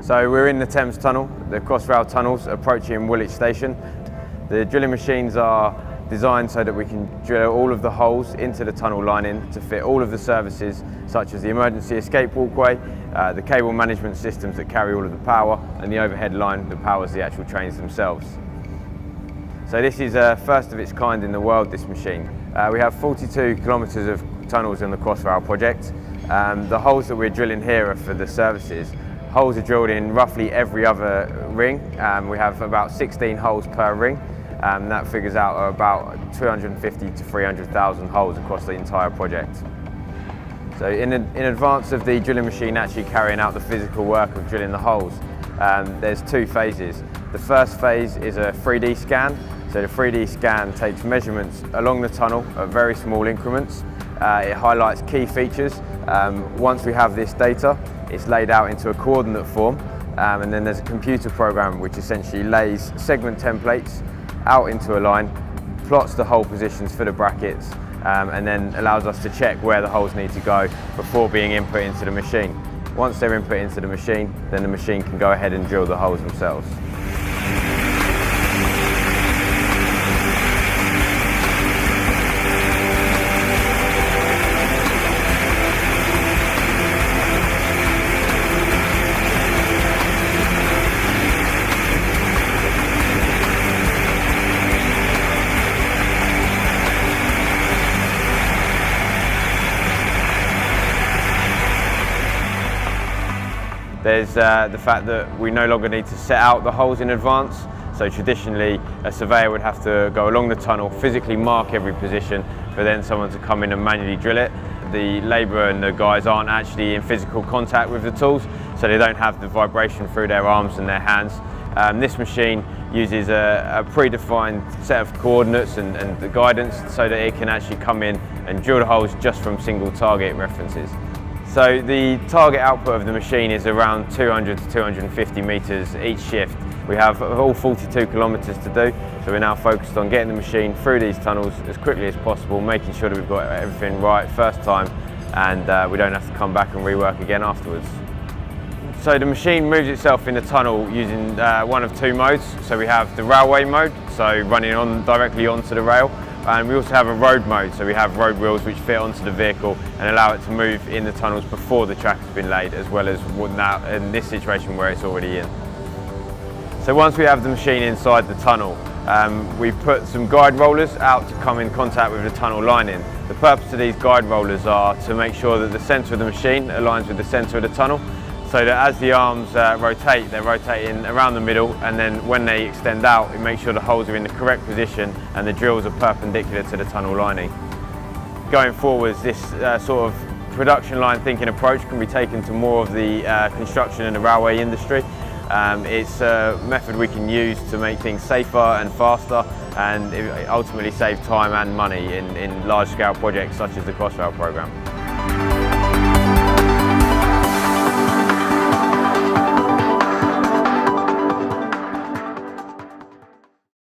So we're in the Thames Tunnel, the Crossrail tunnels approaching Woolwich Station. The drilling machines are designed so that we can drill all of the holes into the tunnel lining to fit all of the services such as the emergency escape walkway, the cable management systems that carry all of the power, and the overhead line that powers the actual trains themselves. So this is first of its kind in the world, this machine. We have 42 kilometres of tunnels in the Crossrail project. The holes that we're drilling here are for the services. Holes are drilled in roughly every other ring. We have about 16 holes per ring. That figures out about 250 to 300,000 holes across the entire project. So in advance of the drilling machine actually carrying out the physical work of drilling the holes, there's two phases. The first phase is a 3D scan. So the 3D scan takes measurements along the tunnel at very small increments. It highlights key features. Once we have this data, it's laid out into a coordinate form, and then there's a computer program which essentially lays segment templates out into a line, plots the hole positions for the brackets, and then allows us to check where the holes need to go before being input into the machine. Once they're input into the machine, then the machine can go ahead and drill the holes themselves. There's the fact that we no longer need to set out the holes in advance. So traditionally, a surveyor would have to go along the tunnel, physically mark every position, for then someone to come in and manually drill it. The labourer and the guys aren't actually in physical contact with the tools, so they don't have the vibration through their arms and their hands. This machine uses a predefined set of coordinates and the guidance so that it can actually come in and drill the holes just from single target references. So the target output of the machine is around 200 to 250 metres each shift. We have all 42 kilometres to do, so we're now focused on getting the machine through these tunnels as quickly as possible, making sure that we've got everything right first time, and we don't have to come back and rework again afterwards. So the machine moves itself in the tunnel using one of two modes. So we have the railway mode, so running directly onto the rail. And we also have a road mode, so we have road wheels which fit onto the vehicle and allow it to move in the tunnels before the track has been laid, as well as now in this situation where it's already in. So once we have the machine inside the tunnel, we put some guide rollers out to come in contact with the tunnel lining. The purpose of these guide rollers are to make sure that the centre of the machine aligns with the centre of the tunnel, so that as the arms rotate, they're rotating around the middle, and then when they extend out, it makes sure the holes are in the correct position and the drills are perpendicular to the tunnel lining. Going forwards, this sort of production line thinking approach can be taken to more of the construction and the railway industry. It's a method we can use to make things safer and faster, and ultimately save time and money in large-scale projects such as the Crossrail programme.